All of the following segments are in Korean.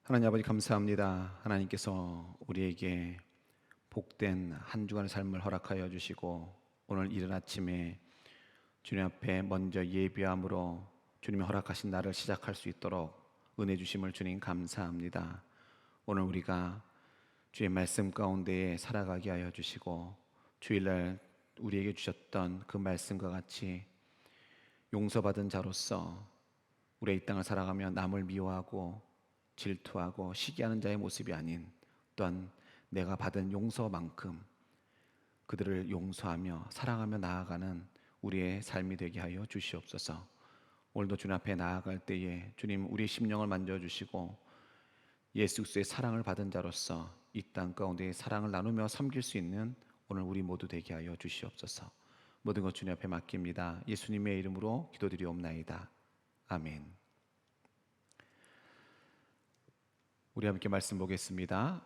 하나님 아버지 감사합니다. 하나님께서 우리에게 복된 한 주간의 삶을 허락하여 주시고 오늘 이른 아침에 주님 앞에 먼저 예비함으로 주님이 허락하신 날을 시작할 수 있도록 은혜 주심을 주님 감사합니다. 오늘 우리가 주의 말씀 가운데에 살아가게 하여 주시고 주일날 우리에게 주셨던 그 말씀과 같이 용서받은 자로서 우리의 이 땅을 살아가며 남을 미워하고 질투하고 시기하는 자의 모습이 아닌 또한 내가 받은 용서만큼 그들을 용서하며 사랑하며 나아가는 우리의 삶이 되게 하여 주시옵소서. 오늘도 주님 앞에 나아갈 때에 주님 우리의 심령을 만져주시고 예수 그리스도의 사랑을 받은 자로서 이 땅 가운데 사랑을 나누며 섬길 수 있는 오늘 우리 모두 되게 하여 주시옵소서. 모든 것 주님 앞에 맡깁니다. 예수님의 이름으로 기도드리옵나이다. 아멘. 우리 함께 말씀 보겠습니다.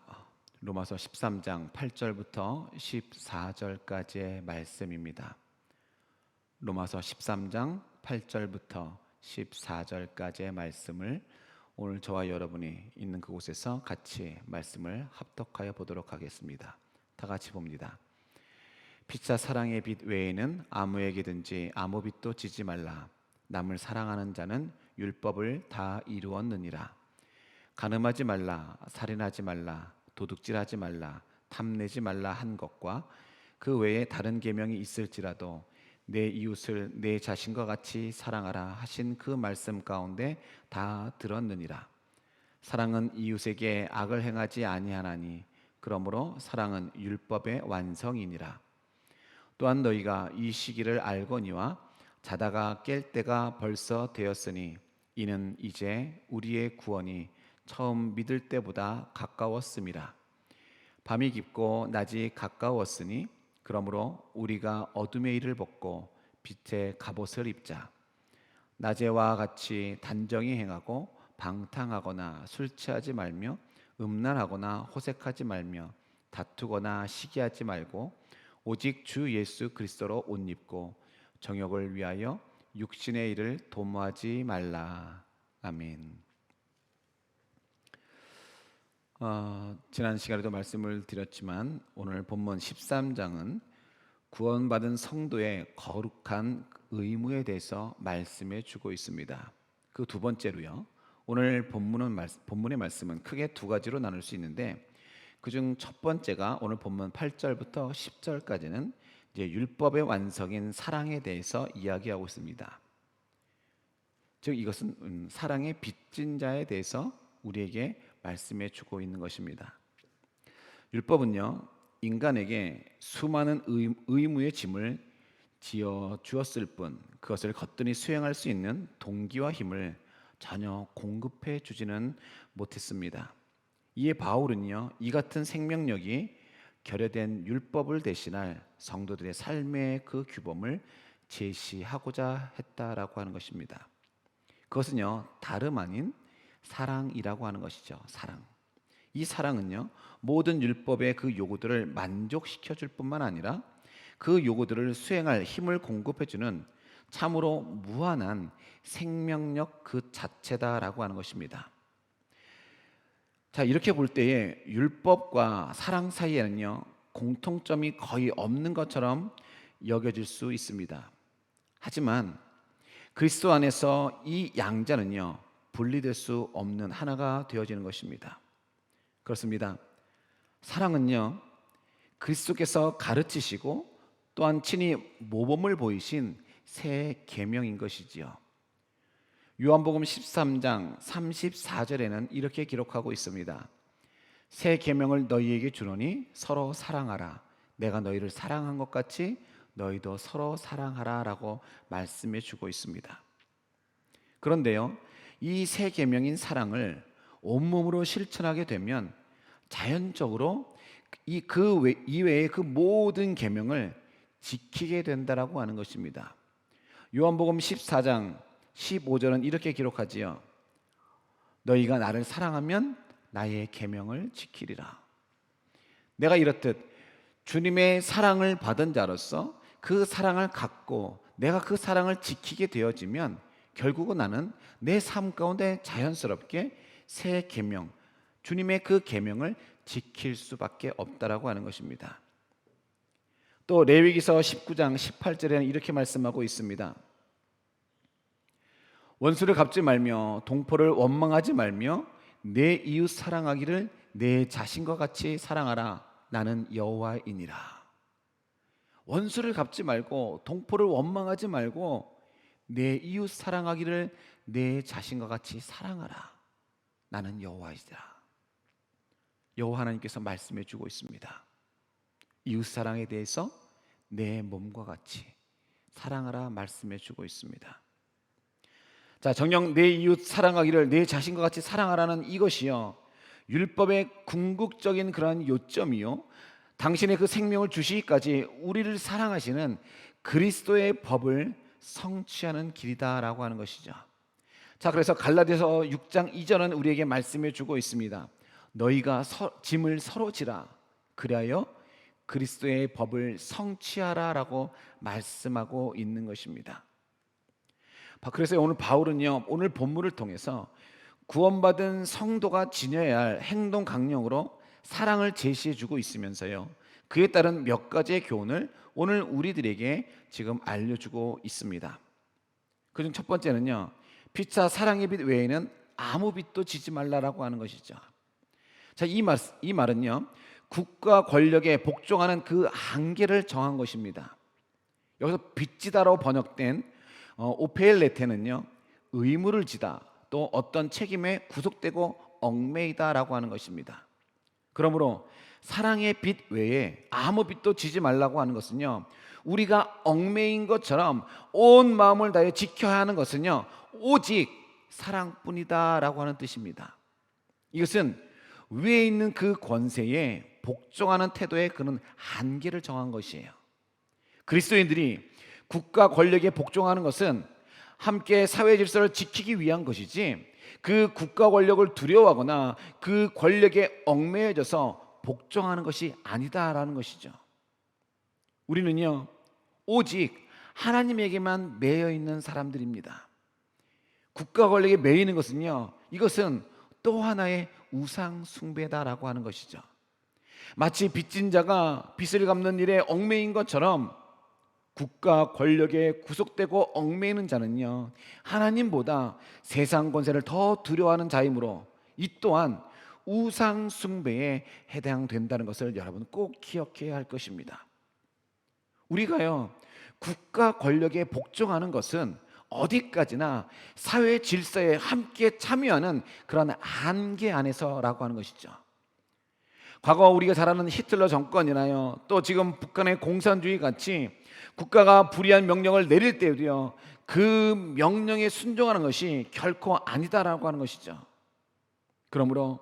로마서 13장 8절부터 14절까지의 말씀입니다. 로마서 13장 8절부터 14절까지의 말씀을 오늘 저와 여러분이 있는 그곳에서 같이 말씀을 합독하여 보도록 하겠습니다. 다 같이 봅니다. 피차 사랑의 빛 외에는 아무에게든지 아무 빛도 지지 말라. 남을 사랑하는 자는 율법을 다 이루었느니라. 간음하지 말라, 살인하지 말라, 도둑질하지 말라, 탐내지 말라 한 것과 그 외에 다른 계명이 있을지라도 내 이웃을 내 자신과 같이 사랑하라 하신 그 말씀 가운데 다 들었느니라. 사랑은 이웃에게 악을 행하지 아니하나니 그러므로 사랑은 율법의 완성이니라. 또한 너희가 이 시기를 알거니와 자다가 깰 때가 벌써 되었으니 이는 이제 우리의 구원이 처음 믿을 때보다 가까웠음이라. 밤이 깊고 낮이 가까웠으니 그러므로 우리가 어둠의 일을 벗고 빛의 갑옷을 입자. 낮에와 같이 단정히 행하고 방탕하거나 술 취하지 말며 음란하거나 호색하지 말며 다투거나 시기하지 말고 오직 주 예수 그리스도로 옷 입고 정욕을 위하여 육신의 일을 도모하지 말라. 아멘. 지난 시간에도 말씀을 드렸지만 오늘 본문 13장은 구원받은 성도의 거룩한 의무에 대해서 말씀해 주고 있습니다. 그 두 번째로요. 오늘 본문의 말씀은 크게 두 가지로 나눌 수 있는데 그중 첫 번째가 오늘 본문 8절부터 10절까지는 이제 율법의 완성인 사랑에 대해서 이야기하고 있습니다. 즉 이것은 사랑의 빚진 자에 대해서 우리에게 말씀해 주고 있는 것입니다. 율법은요, 인간에게 수많은 의무의 짐을 지어 주었을 뿐 그것을 거뜬히 수행할 수 있는 동기와 힘을 전혀 공급해 주지는 못했습니다. 이에 바울은요, 이 같은 생명력이 결여된 율법을 대신할 성도들의 삶의 그 규범을 제시하고자 했다라고 하는 것입니다. 그것은요, 다름 아닌 사랑이라고 하는 것이죠. 사랑. 이 사랑은요, 모든 율법의 그 요구들을 만족시켜 줄 뿐만 아니라 그 요구들을 수행할 힘을 공급해 주는 참으로 무한한 생명력 그 자체다라고 하는 것입니다. 자, 이렇게 볼 때에 율법과 사랑 사이에는요, 공통점이 거의 없는 것처럼 여겨질 수 있습니다. 하지만 그리스도 안에서 이 양자는요, 분리될 수 없는 하나가 되어지는 것입니다. 그렇습니다. 사랑은요, 그리스도께서 가르치시고 또한 친히 모범을 보이신 새 계명인 것이지요. 요한복음 13장 34절에는 이렇게 기록하고 있습니다. 새 계명을 너희에게 주노니 서로 사랑하라. 내가 너희를 사랑한 것 같이 너희도 서로 사랑하라 라고 말씀해 주고 있습니다. 그런데요, 이 새 계명인 사랑을 온몸으로 실천하게 되면 자연적으로 그 이외의 그 모든 계명을 지키게 된다라고 하는 것입니다. 요한복음 14장 15절은 이렇게 기록하지요. 너희가 나를 사랑하면 나의 계명을 지키리라. 내가 이렇듯 주님의 사랑을 받은 자로서 그 사랑을 갖고 내가 그 사랑을 지키게 되어지면 결국은 나는 내 삶 가운데 자연스럽게 새 계명, 주님의 그 계명을 지킬 수밖에 없다라고 하는 것입니다. 또 레위기서 19장 18절에는 이렇게 말씀하고 있습니다. 원수를 갚지 말며 동포를 원망하지 말며 내 이웃 사랑하기를 내 자신과 같이 사랑하라. 나는 여호와이니라. 원수를 갚지 말고 동포를 원망하지 말고 내 이웃 사랑하기를 내 자신과 같이 사랑하라. 나는 여호와이니라. 여호와 하나님께서 말씀해 주고 있습니다. 이웃 사랑에 대해서 내 몸과 같이 사랑하라 말씀해 주고 있습니다. 자, 정녕 내 이웃 사랑하기를 내 자신과 같이 사랑하라는 이것이요, 율법의 궁극적인 그러한 요점이요, 당신의 그 생명을 주시기까지 우리를 사랑하시는 그리스도의 법을 성취하는 길이다라고 하는 것이죠. 자, 그래서 갈라디아서 6장 2절은 우리에게 말씀해 주고 있습니다. 너희가 짐을 서로 지라 그리하여 그리스도의 법을 성취하라라고 말씀하고 있는 것입니다. 그래서 오늘 바울은요, 오늘 본문을 통해서 구원받은 성도가 지녀야 할 행동 강령으로 사랑을 제시해 주고 있으면서요, 그에 따른 몇 가지의 교훈을 오늘 우리들에게 지금 알려주고 있습니다. 그중 첫 번째는요, 피차 사랑의 빛 외에는 아무 빛도 지지 말라라고 하는 것이죠. 자, 이 말은요, 국가 권력에 복종하는 그 한계를 정한 것입니다. 여기서 빚지다로 번역된 오페일레테는요, 의무를 지다, 또 어떤 책임에 구속되고 얽매이다라고 하는 것입니다. 그러므로 사랑의 빛 외에 아무 빛도 지지 말라고 하는 것은요, 우리가 얽매인 것처럼 온 마음을 다해 지켜야 하는 것은요, 오직 사랑뿐이다라고 하는 뜻입니다. 이것은 위에 있는 그 권세에 복종하는 태도의 그런 한계를 정한 것이에요. 그리스도인들이 국가 권력에 복종하는 것은 함께 사회 질서를 지키기 위한 것이지, 그 국가 권력을 두려워하거나 그 권력에 얽매여져서 복종하는 것이 아니다라는 것이죠. 우리는요, 오직 하나님에게만 매여 있는 사람들입니다. 국가 권력에 매이는 것은요, 이것은 또 하나의 우상 숭배다라고 하는 것이죠. 마치 빚진 자가 빚을 갚는 일에 얽매인 것처럼 국가 권력에 구속되고 얽매이는 자는요, 하나님보다 세상 권세를 더 두려워하는 자이므로 이 또한 우상 숭배에 해당된다는 것을 여러분 꼭 기억해야 할 것입니다. 우리가요, 국가 권력에 복종하는 것은 어디까지나 사회 질서에 함께 참여하는 그런 한계 안에서라고 하는 것이죠. 과거 우리가 잘 아는 히틀러 정권이나요, 또 지금 북한의 공산주의 같이 국가가 불의한 명령을 내릴 때도요, 그 명령에 순종하는 것이 결코 아니다라고 하는 것이죠. 그러므로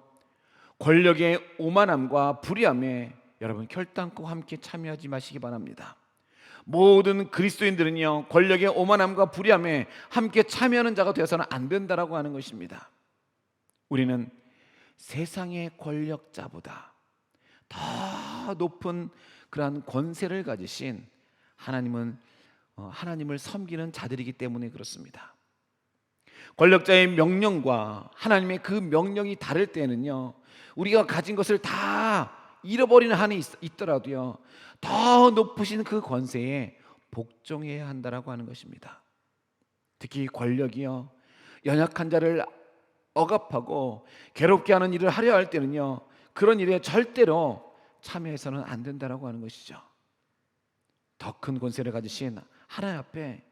권력의 오만함과 불의함에 여러분 결단코 함께 참여하지 마시기 바랍니다. 모든 그리스도인들은요, 권력의 오만함과 불의함에 함께 참여하는 자가 되어서는 안 된다라고 하는 것입니다. 우리는 세상의 권력자보다 더 높은 그러한 권세를 가지신 하나님을 섬기는 자들이기 때문에 그렇습니다. 권력자의 명령과 하나님의 그 명령이 다를 때는요, 우리가 가진 것을 다 잃어버리는 한이 있더라도요, 더 높으신 그 권세에 복종해야 한다라고 하는 것입니다. 특히 권력이요, 연약한 자를 억압하고 괴롭게 하는 일을 하려 할 때는요, 그런 일에 절대로 참여해서는 안 된다라고 하는 것이죠. 더 큰 권세를 가지신 하나님 앞에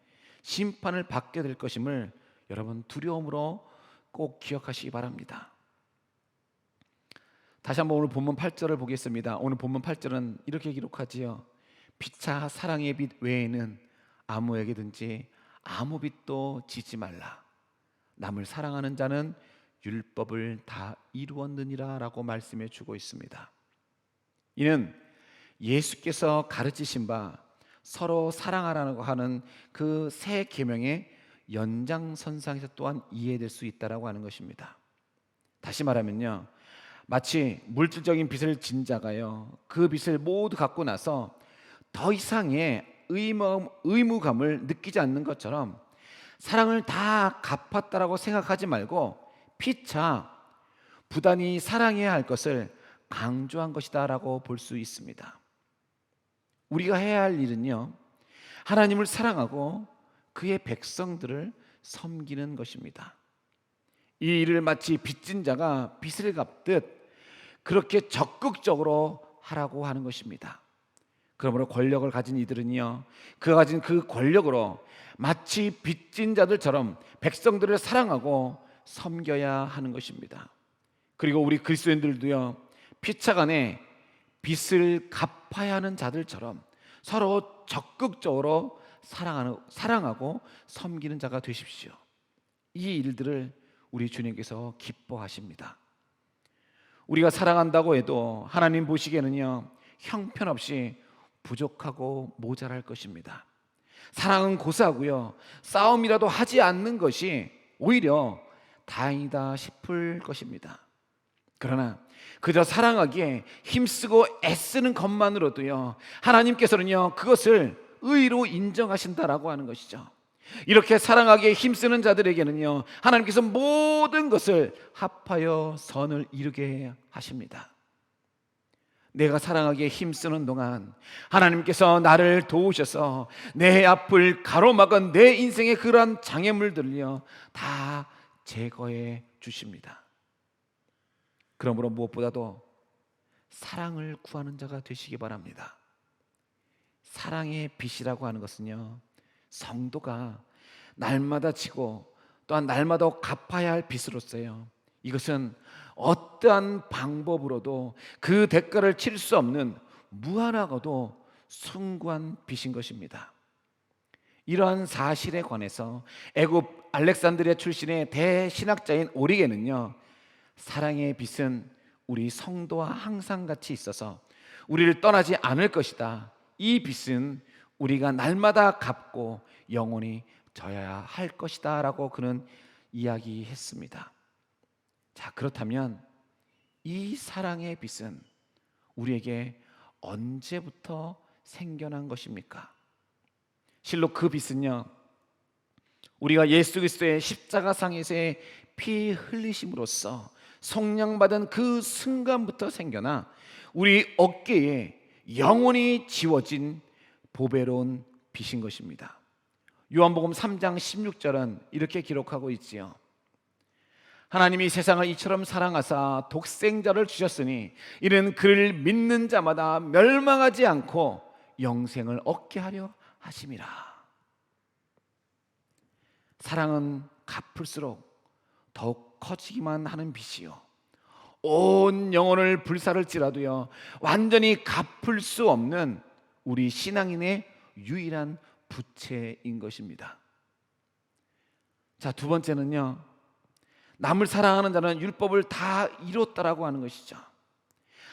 심판을 받게 될 것임을 여러분 두려움으로 꼭 기억하시기 바랍니다. 다시 한번 오늘 본문 8절을 보겠습니다. 오늘 본문 8절은 이렇게 기록하지요. 피차 사랑의 빛 외에는 아무에게든지 아무 빛도 지지 말라. 남을 사랑하는 자는 율법을 다 이루었느니라 라고 말씀해 주고 있습니다. 이는 예수께서 가르치신 바 서로 사랑하라고 하는 그 새 계명의 연장선상에서 또한 이해될 수 있다라고 하는 것입니다. 다시 말하면요, 마치 물질적인 빚을 진 자가요, 그 빚을 모두 갚고 나서 더 이상의 의무감을 느끼지 않는 것처럼 사랑을 다 갚았다라고 생각하지 말고 피차 부단히 사랑해야 할 것을 강조한 것이다라고 볼 수 있습니다. 우리가 해야 할 일은요, 하나님을 사랑하고 그의 백성들을 섬기는 것입니다. 이 일을 마치 빚진 자가 빚을 갚듯 그렇게 적극적으로 하라고 하는 것입니다. 그러므로 권력을 가진 이들은요, 그가 가진 그 권력으로 마치 빚진 자들처럼 백성들을 사랑하고 섬겨야 하는 것입니다. 그리고 우리 그리스도인들도요, 피차간에 빚을 갚아야 하는 자들처럼 서로 적극적으로 사랑하고 섬기는 자가 되십시오. 이 일들을 우리 주님께서 기뻐하십니다. 우리가 사랑한다고 해도 하나님 보시기에는요, 형편없이 부족하고 모자랄 것입니다. 사랑은 고사하고요, 싸움이라도 하지 않는 것이 오히려 다행이다 싶을 것입니다. 그러나 그저 사랑하기에 힘쓰고 애쓰는 것만으로도요, 하나님께서는요, 그것을 의로 인정하신다라고 하는 것이죠. 이렇게 사랑하기에 힘쓰는 자들에게는요, 하나님께서 모든 것을 합하여 선을 이루게 하십니다. 내가 사랑하기에 힘쓰는 동안 하나님께서 나를 도우셔서 내 앞을 가로막은 내 인생의 그러한 장애물들을요, 다 제거해 주십니다. 그러므로 무엇보다도 사랑을 구하는 자가 되시기 바랍니다. 사랑의 빚이라고 하는 것은요, 성도가 날마다 지고 또한 날마다 갚아야 할 빚으로서요, 이것은 어떠한 방법으로도 그 대가를 치를 수 없는 무한하고도 숭고한 빚인 것입니다. 이러한 사실에 관해서 애굽 알렉산드리아 출신의 대신학자인 오리겐은요, 사랑의 빚은 우리 성도와 항상 같이 있어서 우리를 떠나지 않을 것이다. 이 빚은 우리가 날마다 갚고 영원히 져야 할 것이다 라고 그는 이야기했습니다. 자, 그렇다면 이 사랑의 빚은 우리에게 언제부터 생겨난 것입니까? 실로 그 빚은요, 우리가 예수 그리스도의 십자가상에서의 피 흘리심으로써 속량받은 그 순간부터 생겨나 우리 어깨에 영원히 지워진 보배로운 빚인 것입니다. 요한복음 3장 16절은 이렇게 기록하고 있지요. 하나님이 세상을 이처럼 사랑하사 독생자를 주셨으니 이는 그를 믿는 자마다 멸망하지 않고 영생을 얻게 하려 하심이라. 사랑은 갚을수록 더욱 커지기만 하는 빚이요, 온 영혼을 불살을지라도요, 완전히 갚을 수 없는 우리 신앙인의 유일한 부채인 것입니다. 자, 두 번째는요, 남을 사랑하는 자는 율법을 다 이뤘다라고 하는 것이죠.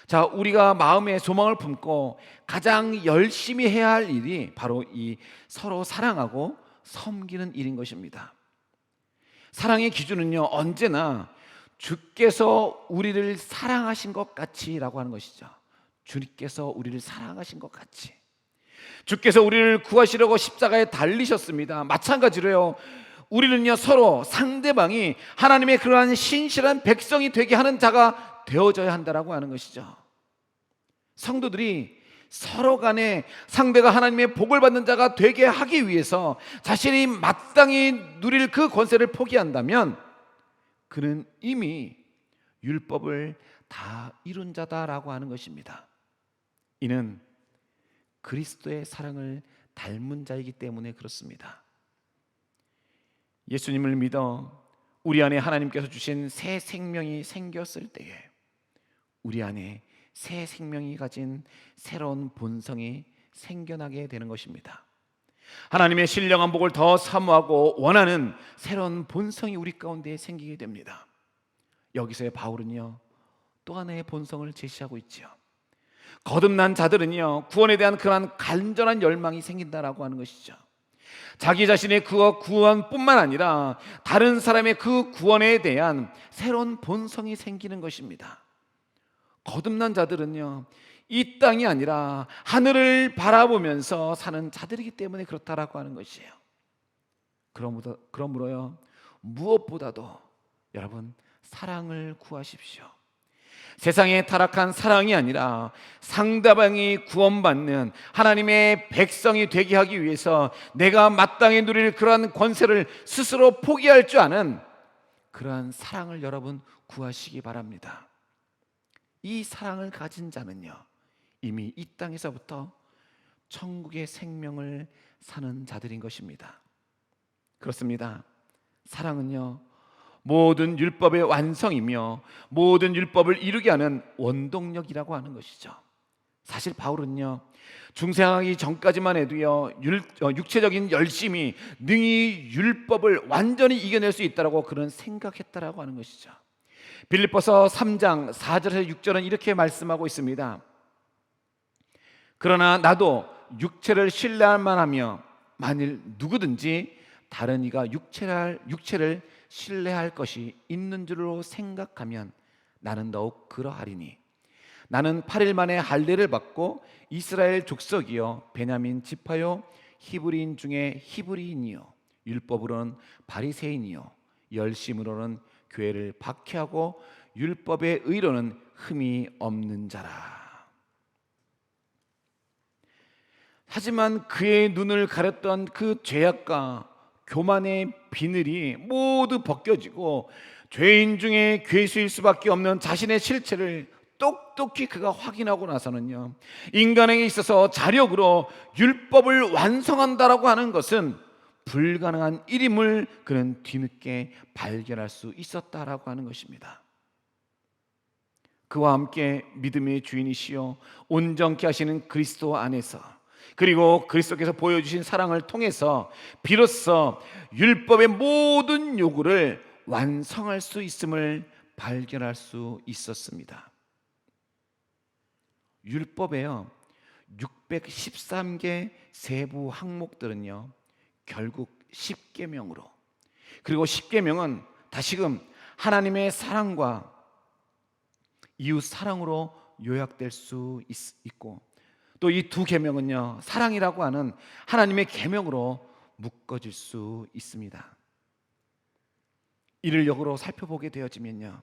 자, 우리가 마음에 소망을 품고 가장 열심히 해야 할 일이 바로 이 서로 사랑하고 섬기는 일인 것입니다. 사랑의 기준은요, 언제나 주께서 우리를 사랑하신 것 같이라고 하는 것이죠. 주님께서 우리를 사랑하신 것 같이. 주께서 우리를 구하시려고 십자가에 달리셨습니다. 마찬가지로요, 우리는요, 서로 상대방이 하나님의 그러한 신실한 백성이 되게 하는 자가 되어져야 한다라고 하는 것이죠. 성도들이 서로 간에 상대가 하나님의 복을 받는 자가 되게 하기 위해서 자신이 마땅히 누릴 그 권세를 포기한다면 그는 이미 율법을 다 이룬 자다라고 하는 것입니다. 이는 그리스도의 사랑을 닮은 자이기 때문에 그렇습니다. 예수님을 믿어 우리 안에 하나님께서 주신 새 생명이 생겼을 때에 우리 안에 새 생명이 가진 새로운 본성이 생겨나게 되는 것입니다. 하나님의 신령한 복을 더 사모하고 원하는 새로운 본성이 우리 가운데 생기게 됩니다. 여기서의 바울은요, 또 하나의 본성을 제시하고 있죠. 거듭난 자들은요, 구원에 대한 그러한 간절한 열망이 생긴다라고 하는 것이죠. 자기 자신의 그 구원뿐만 아니라 다른 사람의 그 구원에 대한 새로운 본성이 생기는 것입니다. 거듭난 자들은요, 이 땅이 아니라 하늘을 바라보면서 사는 자들이기 때문에 그렇다라고 하는 것이에요. 그러므로요, 무엇보다도 여러분, 사랑을 구하십시오. 세상에 타락한 사랑이 아니라 상대방이 구원받는 하나님의 백성이 되게 하기 위해서 내가 마땅히 누릴 그러한 권세를 스스로 포기할 줄 아는 그러한 사랑을 여러분 구하시기 바랍니다. 이 사랑을 가진 자는요, 이미 이 땅에서부터 천국의 생명을 사는 자들인 것입니다. 그렇습니다. 사랑은요, 모든 율법의 완성이며 모든 율법을 이루게 하는 원동력이라고 하는 것이죠. 사실 바울은요, 중생하기 전까지만 해도요, 육체적인 열심이 능히 율법을 완전히 이겨낼 수 있다라고 그런 생각했다라고 하는 것이죠. 빌립보서 3장 4절에서 6절은 이렇게 말씀하고 있습니다. 그러나 나도 육체를 신뢰할 만하며 만일 누구든지 다른 이가 육체를 신뢰할 것이 있는 줄로 생각하면 나는 더욱 그러하리니 나는 8일 만에 할례를 받고 이스라엘 족속이요 베냐민 지파요 히브리인 중에 히브리인이요 율법으로는 바리새인이요 열심으로는 교회를 박해하고 율법의 의로는 흠이 없는 자라. 하지만 그의 눈을 가렸던 그 죄악과 교만의 비늘이 모두 벗겨지고 죄인 중에 괴수일 수밖에 없는 자신의 실체를 똑똑히 그가 확인하고 나서는요, 인간에게 있어서 자력으로 율법을 완성한다라고 하는 것은 불가능한 일임을 그는 뒤늦게 발견할 수 있었다라고 하는 것입니다. 그와 함께 믿음의 주인이시요 온전케 하시는 그리스도 안에서, 그리고 그리스도께서 보여주신 사랑을 통해서 비로소 율법의 모든 요구를 완성할 수 있음을 발견할 수 있었습니다. 율법에요 613개 세부 항목들은요 결국 10계명으로, 그리고 10계명은 다시금 하나님의 사랑과 이웃 사랑으로 요약될 수 있고, 또 이 두 계명은요 사랑이라고 하는 하나님의 계명으로 묶어질 수 있습니다. 이를 역으로 살펴보게 되어지면요,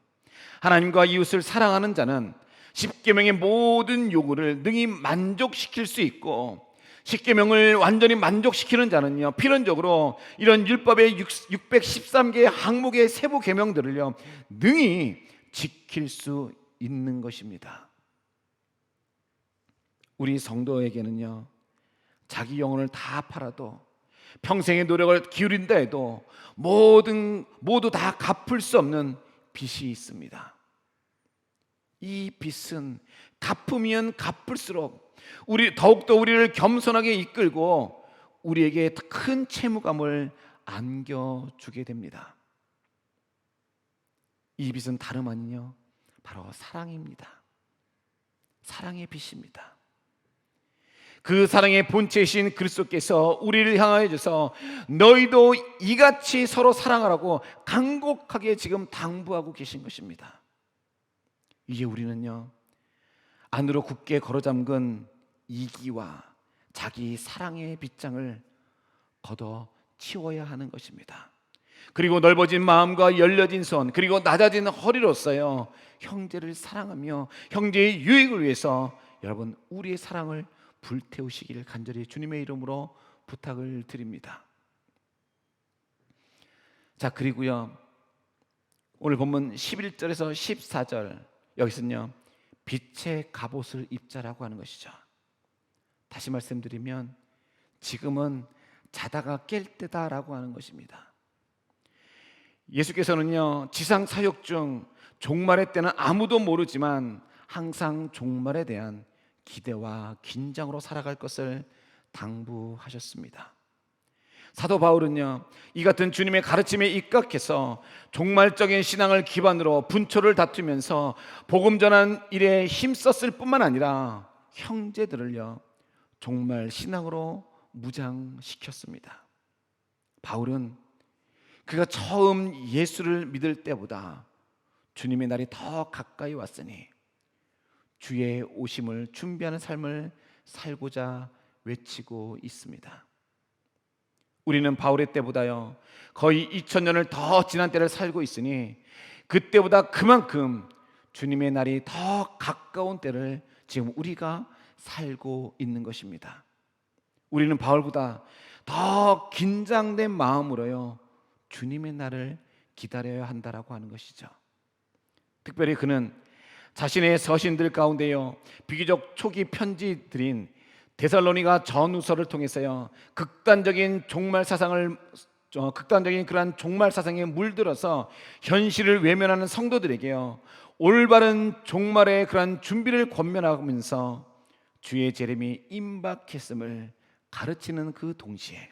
하나님과 이웃을 사랑하는 자는 10계명의 모든 요구를 능히 만족시킬 수 있고, 10계명을 완전히 만족시키는 자는요 필연적으로 이런 율법의 613개의 항목의 세부 계명들을요 능히 지킬 수 있는 것입니다. 우리 성도에게는요 자기 영혼을 다 팔아도 평생의 노력을 기울인다 해도 모두 다 갚을 수 없는 빚이 있습니다. 이 빚은 갚으면 갚을수록 더욱더 우리를 겸손하게 이끌고 우리에게 큰 채무감을 안겨주게 됩니다. 이 빚은 다름 아니요 바로 사랑입니다. 사랑의 빚입니다. 그 사랑의 본체이신 그리스도께서 우리를 향하여 주셔서 너희도 이같이 서로 사랑하라고 간곡하게 지금 당부하고 계신 것입니다. 이제 우리는요 안으로 굳게 걸어잠근 이기와 자기 사랑의 빗장을 걷어 치워야 하는 것입니다. 그리고 넓어진 마음과 열려진 손, 그리고 낮아진 허리로서요 형제를 사랑하며 형제의 유익을 위해서 여러분 우리의 사랑을 불태우시기를 간절히 주님의 이름으로 부탁을 드립니다. 자, 그리고요 오늘 본문 11절에서 14절 여기서는요 빛의 갑옷을 입자라고 하는 것이죠. 다시 말씀드리면 지금은 자다가 깰 때다라고 하는 것입니다. 예수께서는요 지상 사역 중 종말의 때는 아무도 모르지만 항상 종말에 대한 기대와 긴장으로 살아갈 것을 당부하셨습니다. 사도 바울은요 이 같은 주님의 가르침에 입각해서 종말적인 신앙을 기반으로 분초를 다투면서 복음 전한 일에 힘썼을 뿐만 아니라 형제들을요 종말 신앙으로 무장시켰습니다. 바울은 그가 처음 예수를 믿을 때보다 주님의 날이 더 가까이 왔으니 주의 오심을 준비하는 삶을 살고자 외치고 있습니다. 우리는 바울의 때보다요 거의 2000년을 더 지난 때를 살고 있으니 그때보다 그만큼 주님의 날이 더 가까운 때를 지금 우리가 살고 있는 것입니다. 우리는 바울보다 더 긴장된 마음으로요 주님의 날을 기다려야 한다라고 하는 것이죠. 특별히 그는 자신의 서신들 가운데요 비교적 초기 편지들인 데살로니가 전후서를 통해서요 극단적인 그러한 종말 사상에 물들어서 현실을 외면하는 성도들에게요 올바른 종말의 그러한 준비를 권면하면서 주의 재림이 임박했음을 가르치는 그 동시에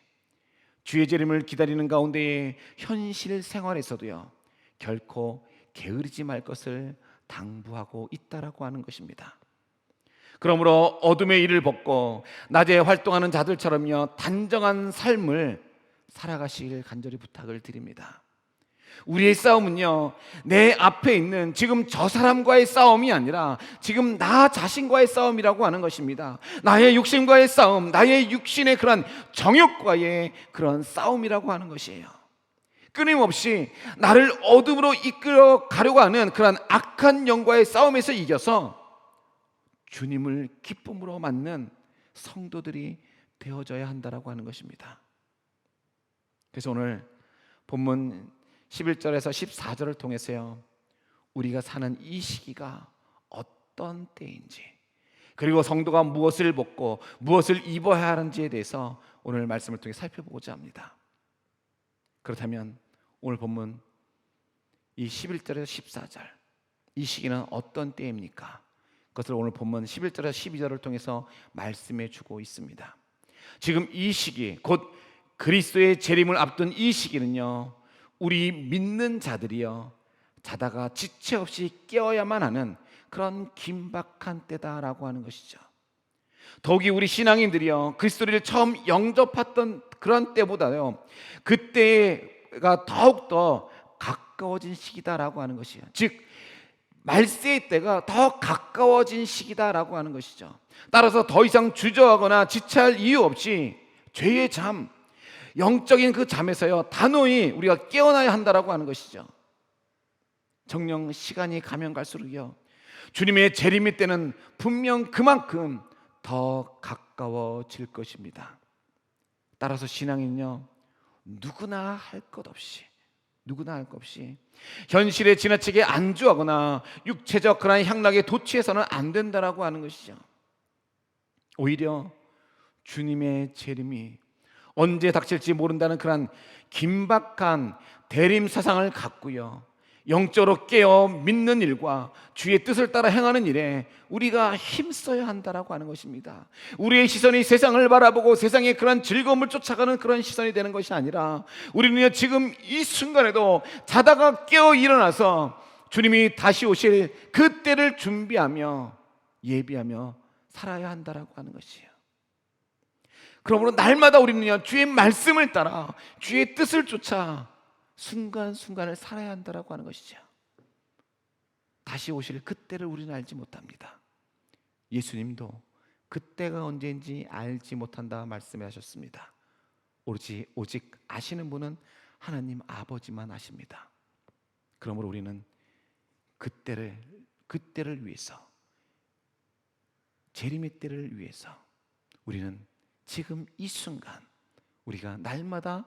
주의 재림을 기다리는 가운데에 현실 생활에서도요 결코 게으르지 말 것을 당부하고 있다라고 하는 것입니다. 그러므로 어둠의 일을 벗고 낮에 활동하는 자들처럼요 단정한 삶을 살아가시길 간절히 부탁을 드립니다. 우리의 싸움은요 내 앞에 있는 지금 저 사람과의 싸움이 아니라 지금 나 자신과의 싸움이라고 하는 것입니다. 나의 육신과의 싸움, 나의 육신의 그런 정욕과의 그런 싸움이라고 하는 것이에요. 끊임없이 나를 어둠으로 이끌어 가려고 하는 그런 악한 영과의 싸움에서 이겨서 주님을 기쁨으로 맞는 성도들이 되어져야 한다라고 하는 것입니다. 그래서 오늘 본문 11절에서 14절을 통해서요 우리가 사는 이 시기가 어떤 때인지, 그리고 성도가 무엇을 먹고 무엇을 입어야 하는지에 대해서 오늘 말씀을 통해 살펴보고자 합니다. 그렇다면 오늘 본문 이 11절에서 14절 이 시기는 어떤 때입니까? 그것을 오늘 본문 11절에서 12절을 통해서 말씀해 주고 있습니다. 지금 이 시기, 곧 그리스도의 재림을 앞둔 이 시기는요 우리 믿는 자들이요 자다가 지체 없이 깨어야만 하는 그런 긴박한 때다라고 하는 것이죠. 더욱이 우리 신앙인들이요 그리스도를 처음 영접했던 그런 때보다요 그때가 더욱더 가까워진 시기다라고 하는 것이에요. 즉 말세의 때가 더 가까워진 시기다라고 하는 것이죠. 따라서 더 이상 주저하거나 지체할 이유 없이 죄의 잠, 영적인 그 잠에서요 단호히 우리가 깨어나야 한다라고 하는 것이죠. 정녕 시간이 가면 갈수록요 주님의 재림의 때는 분명 그만큼 더 가까워질 것입니다. 따라서 신앙인요 누구나 할 것 없이 현실에 지나치게 안주하거나 육체적 그런 향락에 도취해서는 안 된다라고 하는 것이죠. 오히려 주님의 재림이 언제 닥칠지 모른다는 그런 긴박한 대림 사상을 갖고요 영적으로 깨어 믿는 일과 주의 뜻을 따라 행하는 일에 우리가 힘써야 한다라고 하는 것입니다. 우리의 시선이 세상을 바라보고 세상의 그런 즐거움을 쫓아가는 그런 시선이 되는 것이 아니라 우리는 지금 이 순간에도 자다가 깨어 일어나서 주님이 다시 오실 그 때를 준비하며 예비하며 살아야 한다라고 하는 것이에요. 그러므로 날마다 우리는요 주의 말씀을 따라 주의 뜻을 쫓아 순간순간을 살아야 한다라고 하는 것이죠. 다시 오실 그때를 우리는 알지 못합니다. 예수님도 그때가 언제인지 알지 못한다 말씀하셨습니다. 오직 아시는 분은 하나님 아버지만 아십니다. 그러므로 우리는 그때를 위해서, 재림의 때를 위해서 우리는 지금 이 순간 우리가 날마다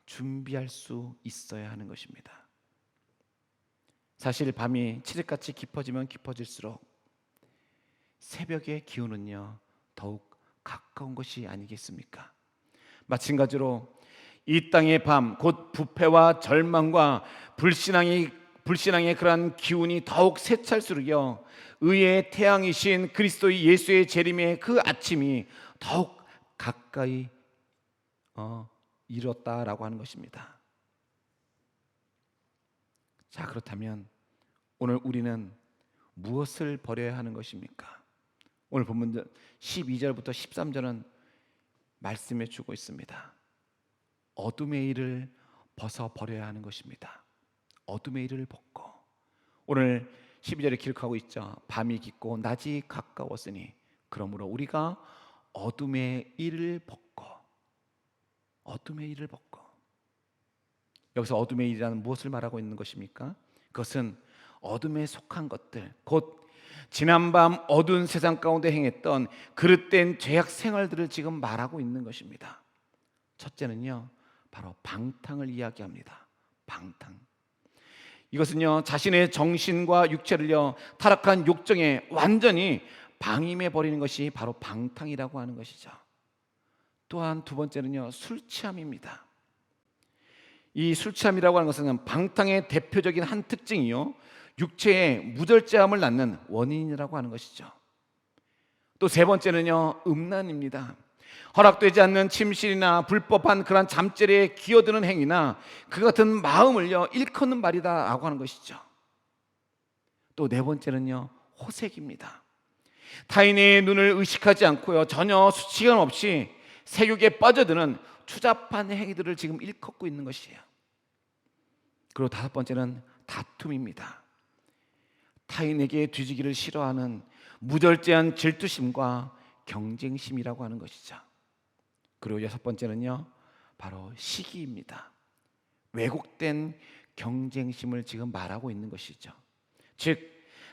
준비할 수 있어야 하는 것입니다. 사실 밤이 칠흑같이 깊어지면 깊어질수록 새벽의 기운은요 더욱 가까운 것이 아니겠습니까? 마찬가지로 이 땅의 밤, 곧 부패와 절망과 불신앙의 그러한 기운이 더욱 세찰수록요 의의 태양이신 그리스도 예수의 재림의 그 아침이 더욱 가까이 이뤘다라고 하는 것입니다. 자, 그렇다면 오늘 우리는 무엇을 버려야 하는 것입니까? 오늘 본문 12절부터 13절은 말씀해 주고 있습니다. 어둠의 일을 벗어버려야 하는 것입니다. 어둠의 일을 벗고, 오늘 12절에 기록하고 있죠. 밤이 깊고 낮이 가까웠으니 그러므로 우리가 어둠의 일을 벗고, 어둠의 일을 벗고. 여기서 어둠의 일이라는 무엇을 말하고 있는 것입니까? 그것은 어둠에 속한 것들, 곧 지난밤 어두운 세상 가운데 행했던 그릇된 죄악 생활들을 지금 말하고 있는 것입니다. 첫째는요, 바로 방탕을 이야기합니다. 방탕. 이것은요, 자신의 정신과 육체를요, 타락한 욕정에 완전히 방임해 버리는 것이 바로 방탕이라고 하는 것이죠. 또한 두 번째는요, 술 취함입니다. 이 술 취함이라고 하는 것은 방탕의 대표적인 한 특징이요, 육체의 무절제함을 낳는 원인이라고 하는 것이죠. 또 세 번째는요, 음란입니다. 허락되지 않는 침실이나 불법한 그런 잠자리에 기어드는 행위나 그 같은 마음을요, 일컫는 말이다라고 하는 것이죠. 또 네 번째는요, 호색입니다. 타인의 눈을 의식하지 않고요, 전혀 수치감 없이 세욕에 빠져드는 추잡한 행위들을 지금 일컫고 있는 것이에요. 그리고 다섯 번째는 다툼입니다. 타인에게 뒤지기를 싫어하는 무절제한 질투심과 경쟁심이라고 하는 것이죠. 그리고 여섯 번째는요, 바로 시기입니다. 왜곡된 경쟁심을 지금 말하고 있는 것이죠. 즉,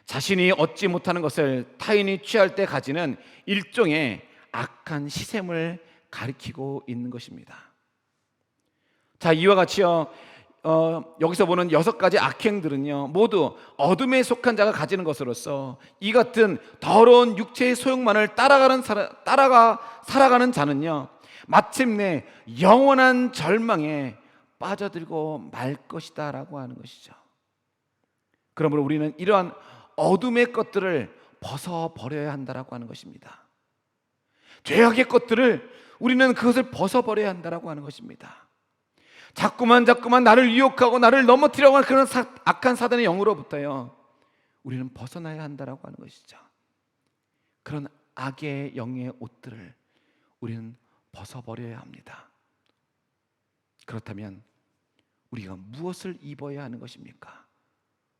자신이 얻지 못하는 것을 타인이 취할 때 가지는 일종의 악한 시샘을 가리키고 있는 것입니다. 자, 이와 같이요, 여기서 보는 6가지 악행들은요, 모두 어둠에 속한 자가 가지는 것으로서 이 같은 더러운 육체의 소욕만을 따라가 살아가는 자는요, 마침내 영원한 절망에 빠져들고 말 것이다 라고 하는 것이죠. 그러므로 우리는 이러한 어둠의 것들을 벗어버려야 한다라고 하는 것입니다. 죄악의 것들을 우리는 그것을 벗어버려야 한다라고 하는 것입니다. 자꾸만 나를 유혹하고 나를 넘어뜨리려고 하는 그런 악한 사단의 영으로부터요, 우리는 벗어나야 한다라고 하는 것이죠. 그런 악의 영의 옷들을 우리는 벗어버려야 합니다. 그렇다면 우리가 무엇을 입어야 하는 것입니까?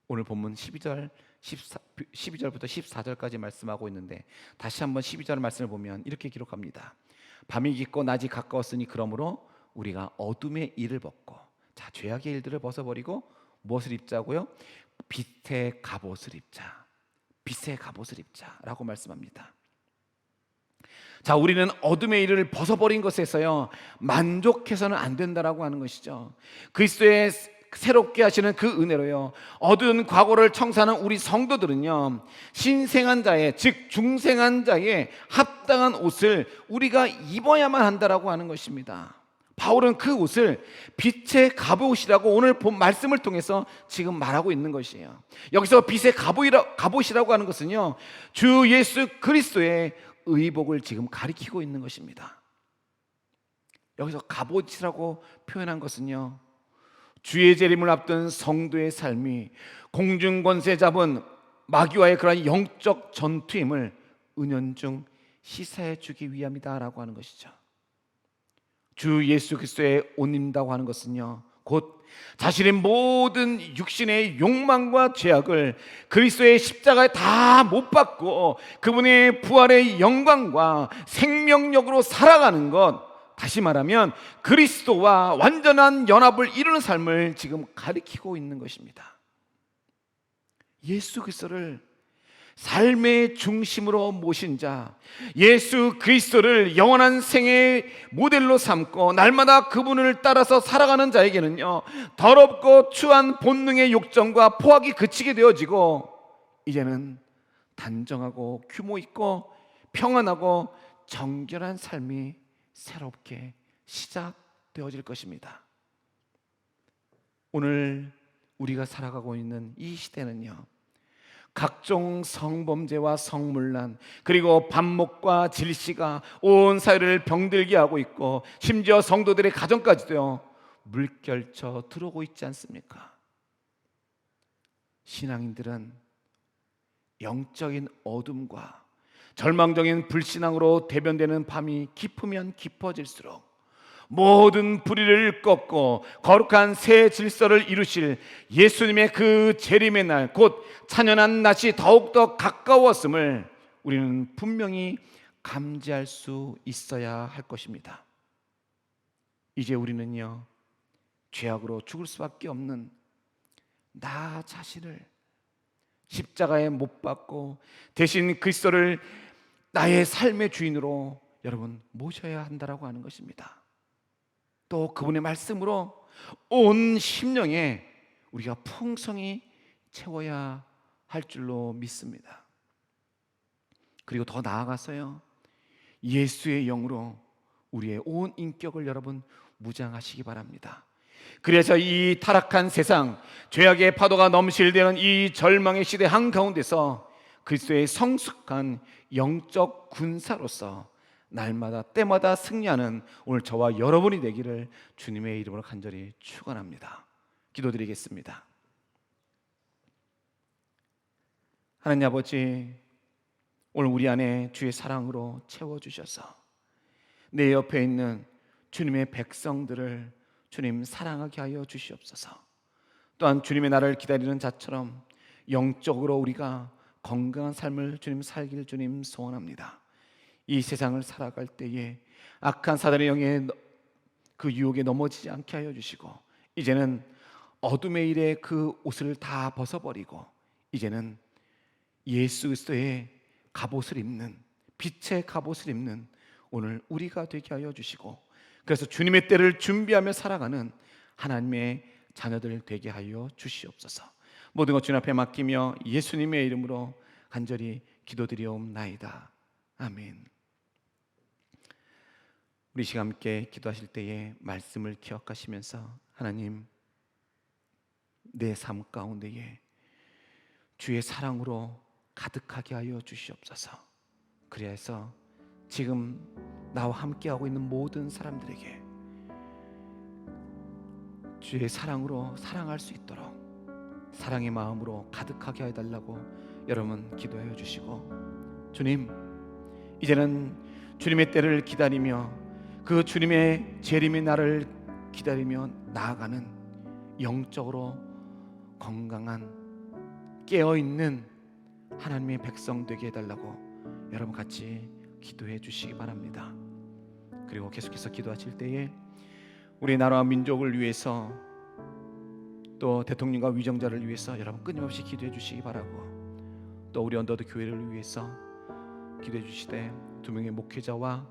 오늘 본문 12절부터 14절까지 말씀하고 있는데, 다시 한번 12절 말씀을 보면 이렇게 기록합니다. 밤이 깊고 낮이 가까웠으니 그러므로 우리가 어둠의 일을 벗고, 자, 죄악의 일들을 벗어버리고 무엇을 입자고요? 빛의 갑옷을 입자. 빛의 갑옷을 입자라고 말씀합니다. 자, 우리는 어둠의 일을 벗어버린 것에서요, 만족해서는 안 된다라고 하는 것이죠. 그리스도의 새롭게 하시는 그 은혜로요, 어두운 과거를 청산하는 우리 성도들은요, 신생한 자의, 즉 중생한 자의 합당한 옷을 우리가 입어야만 한다라고 하는 것입니다. 바울은 그 옷을 빛의 갑옷이라고 오늘 본 말씀을 통해서 지금 말하고 있는 것이에요. 여기서 빛의 갑옷이라고 하는 것은요, 주 예수 그리스도의 의복을 지금 가리키고 있는 것입니다. 여기서 갑옷이라고 표현한 것은요, 주의 재림을 앞둔 성도의 삶이 공중 권세 잡은 마귀와의 그런 영적 전투임을 은연중 시사해 주기 위함이다라고 하는 것이죠. 주 예수 그리스도의 옷 입는다고 하는 것은요, 곧 자신의 모든 육신의 욕망과 죄악을 그리스도의 십자가에 다 못 박고 그분의 부활의 영광과 생명력으로 살아가는 것, 다시 말하면 그리스도와 완전한 연합을 이루는 삶을 지금 가리키고 있는 것입니다. 예수 그리스도를 삶의 중심으로 모신 자, 예수 그리스도를 영원한 생의 모델로 삼고 날마다 그분을 따라서 살아가는 자에게는요, 더럽고 추한 본능의 욕정과 포악이 그치게 되어지고, 이제는 단정하고 규모 있고 평안하고 정결한 삶이 새롭게 시작되어질 것입니다. 오늘 우리가 살아가고 있는 이 시대는요, 각종 성범죄와 성문란, 그리고 반목과 질시가 온 사회를 병들게 하고 있고, 심지어 성도들의 가정까지도요, 물결쳐 들어오고 있지 않습니까? 신앙인들은 영적인 어둠과 절망적인 불신앙으로 대변되는 밤이 깊으면 깊어질수록 모든 불의를 꺾고 거룩한 새 질서를 이루실 예수님의 그 재림의 날, 곧 찬연한 낮이 더욱더 가까웠음을 우리는 분명히 감지할 수 있어야 할 것입니다. 이제 우리는요, 죄악으로 죽을 수밖에 없는 나 자신을 십자가에 못 박고 대신 그리스도를 나의 삶의 주인으로 여러분 모셔야 한다라고 하는 것입니다. 또 그분의 말씀으로 온 심령에 우리가 풍성히 채워야 할 줄로 믿습니다. 그리고 더 나아가서요, 예수의 영으로 우리의 온 인격을 여러분 무장하시기 바랍니다. 그래서 이 타락한 세상, 죄악의 파도가 넘실대는 이 절망의 시대 한가운데서 그리스도의 성숙한 영적 군사로서 날마다 때마다 승리하는 오늘 저와 여러분이 되기를 주님의 이름으로 간절히 축원합니다. 기도드리겠습니다. 하나님 아버지, 오늘 우리 안에 주의 사랑으로 채워주셔서 내 옆에 있는 주님의 백성들을 주님 사랑하게 하여 주시옵소서. 또한 주님의 나를 기다리는 자처럼 영적으로 우리가 건강한 삶을 주님 살기를 주님 소원합니다. 이 세상을 살아갈 때에 악한 사단의 영에 그 유혹에 넘어지지 않게 하여 주시고, 이제는 어둠의 일에 그 옷을 다 벗어버리고 이제는 예수 그리스도의 갑옷을 입는, 빛의 갑옷을 입는 오늘 우리가 되게 하여 주시고, 그래서 주님의 때를 준비하며 살아가는 하나님의 자녀들 되게 하여 주시옵소서. 모든 것 주님 앞에 맡기며 예수님의 이름으로 간절히 기도드리옵나이다. 아멘. 우리 시간 함께 기도하실 때에 말씀을 기억하시면서 하나님, 내 삶 가운데에 주의 사랑으로 가득하게 하여 주시옵소서. 그래서 지금 나와 함께하고 있는 모든 사람들에게 주의 사랑으로 사랑할 수 있도록 사랑의 마음으로 가득하게 해달라고 여러분 기도하여 주시고, 주님, 이제는 주님의 때를 기다리며 그 주님의 재림의 날을 기다리며 나아가는 영적으로 건강한 깨어있는 하나님의 백성 되게 해달라고 여러분 같이 기도해 주시기 바랍니다. 그리고 계속해서 기도하실 때에 우리 나라와 민족을 위해서 또 대통령과 위정자를 위해서 여러분 끊임없이 기도해 주시기 바라고, 또 우리 언더드 교회를 위해서 기도해 주시되 두 명의 목회자와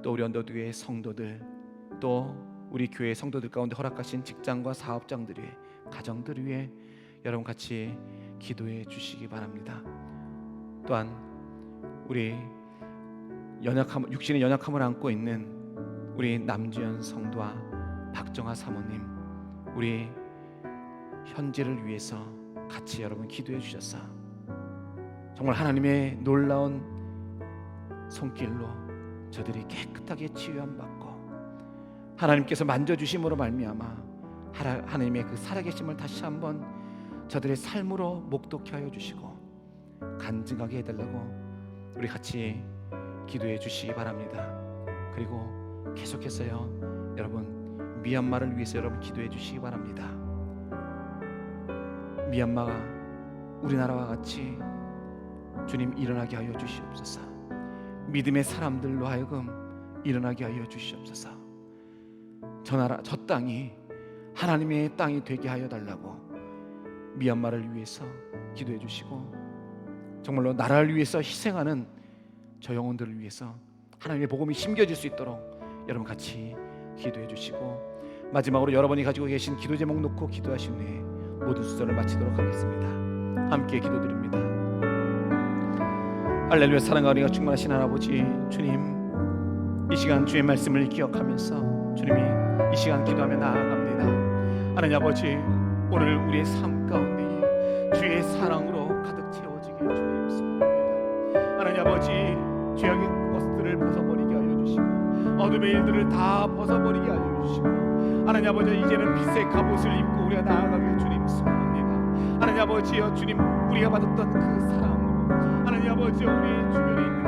또 우리 언더드의 성도들, 또 우리 교회 성도들 가운데 허락하신 직장과 사업장들의 가정들 위해 여러분 같이 기도해 주시기 바랍니다. 또한 우리 육신의 연약함을 안고 있는 우리 남주현 성도와 박정아 사모님, 우리 현재를 위해서 같이 여러분 기도해 주셔서 정말 하나님의 놀라운 손길로 저들이 깨끗하게 치유함 받고 하나님께서 만져주심으로 말미암아 하나님의 그 살아계심을 다시 한번 저들의 삶으로 목독케 하여 주시고 간증하게 해달라고 우리 같이 기도해 주시기 바랍니다. 그리고 계속해서요, 여러분 미얀마를 위해서 여러분 기도해 주시기 바랍니다. 미얀마가 우리나라와 같이 주님 일어나게 하여 주시옵소서. 믿음의 사람들로 하여금 일어나게 하여 주시옵소서. 저 나라, 저 땅이 하나님의 땅이 되게 하여 달라고 미얀마를 위해서 기도해 주시고, 정말로 나라를 위해서 희생하는 저 영혼들을 위해서 하나님의 복음이 심겨질 수 있도록 여러분 같이 기도해 주시고, 마지막으로 여러분이 가지고 계신 기도 제목 놓고 기도하신 후에 모든 수절을 마치도록 하겠습니다. 함께 기도드립니다. 할렐루야. 사랑과 은혜가 충만하신 하나아버지 주님, 이 시간 주의 말씀을 기억하면서 주님이 이 시간 기도하며 나아갑니다. 하나님 아버지, 오늘 우리의 삶 가운데 주의 사랑으로 가득 채워지게 주님 소원합니다. 하나님 아버지, 죄악의 것들을 벗어버리게 하여 주시고 어둠의 일들을 다 벗어버리게 하여 주시고, 하나님 아버지, 이제는 빛의 갑옷을 입고 우리가 나아가길 주님 소원합니다. 하나님 아버지여, 주님 우리가 받았던 그 사랑으로 하나님 아버지 우리 주변에 있는